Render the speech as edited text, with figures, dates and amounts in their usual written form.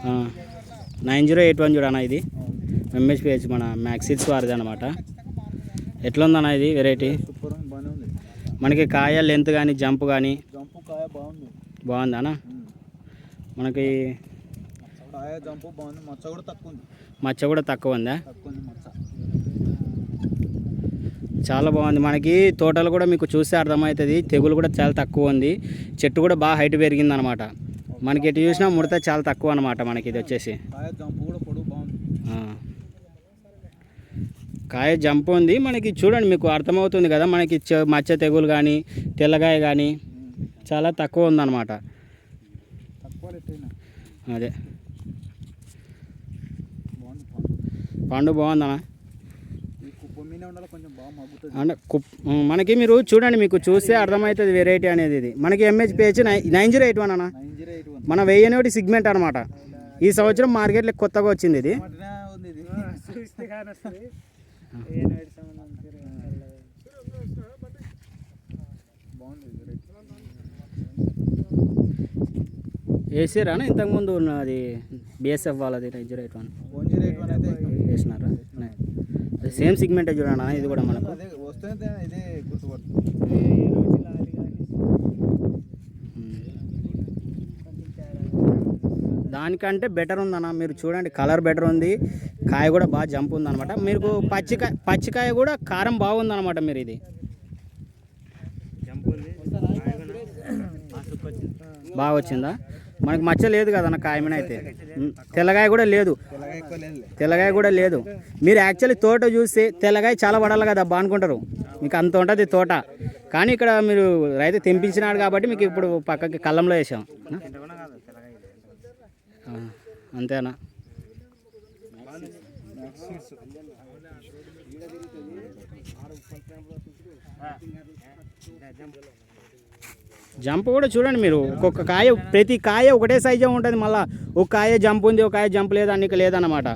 9081 చూడన్నా, ఇది ఎంహెచ్పిహెచ్ మన మ్యాక్సిట్స్ వారిది అనమాట. ఎట్లా ఉందన్న ఇది వెరైటీ? సూపర్ బాగానే ఉంది. మనకి కాయ లెంత్ కానీ జంప్ కానీ కాయ బాగుంది. బాగుందా అన్న? మనకి కాయ జంపు బాగుంది. మచ్చ కూడా తక్కువ ఉంది. మచ్చ కూడా తక్కువ ఉందా? తక్కువ ఉంది మచ్చ. చాలా బాగుంది. మనకి తోటలు కూడా మీకు చూస్తే అర్థమవుతుంది, తెగులు కూడా చాలా తక్కువ ఉంది. చెట్టు కూడా బాగా హైట్ పెరిగింది అనమాట. మనకి ఎటు చూసినా ముడత చాలా తక్కువ అనమాట. మనకి ఇది వచ్చేసి కాయ జంపు కూడా పొడుగు బాగుంది. కాయ జంప్ ఉంది. మనకి చూడండి, మీకు అర్థమవుతుంది కదా, మనకి మచ్చ తెగులు కానీ తెల్లగాయ కానీ చాలా తక్కువ ఉందన్నమాట. అదే పండు బాగుందన్నా. అంటే మనకి మీరు చూడండి, మీకు చూస్తే అర్థమవుతుంది వెరైటీ అనేది. ఇది మనకి ఎంహెచ్పిహెచ్ 9081 అన్న. మన 1001 సిగ్మెంట్ అనమాట. ఈ సంవత్సరం మార్కెట్లో కొత్తగా వచ్చింది ఇది. వేసారా ఇంతకుముందు ఉన్నది బిఎస్ఎఫ్ వాళ్ళది 9081 వేసినారా? సేమ్ సిగ్మెంటే చూడన్నా ఇది కూడా మనకు. దానికంటే బెటర్ ఉందన్న. మీరు చూడండి, కలర్ బెటర్ ఉంది, కాయ కూడా బాగా జంప్ ఉందన్నమాట. మీకు పచ్చికాయ కూడా కారం బాగుందన్నమాట. మీరు ఇది బాగా వచ్చిందా? మనకి మచ్చ లేదు కదన్న కాయ మీద అయితే. తెల్లగాయ కూడా లేదు. మీరు యాక్చువల్లీ తోట చూస్తే తెల్లగాయ చాలా పడాలి కదా అబ్బా అనుకుంటారు, మీకు అంత ఉంటుంది తోట. కానీ ఇక్కడ మీరు రైతు తెంపించినాడు కాబట్టి మీకు ఇప్పుడు పక్కకి కళ్ళంలో వేసాం. అంతేనా? జంప్ కూడా చూడండి మీరు, ఒక్కొక్క కాయ ప్రతి కాయ ఒకటే సైజే ఉంటుంది. మళ్ళీ ఒక కాయ జంప్ ఉంది, ఒక కాయ జంప్ లేదు, అన్నిక లేదన్నమాట.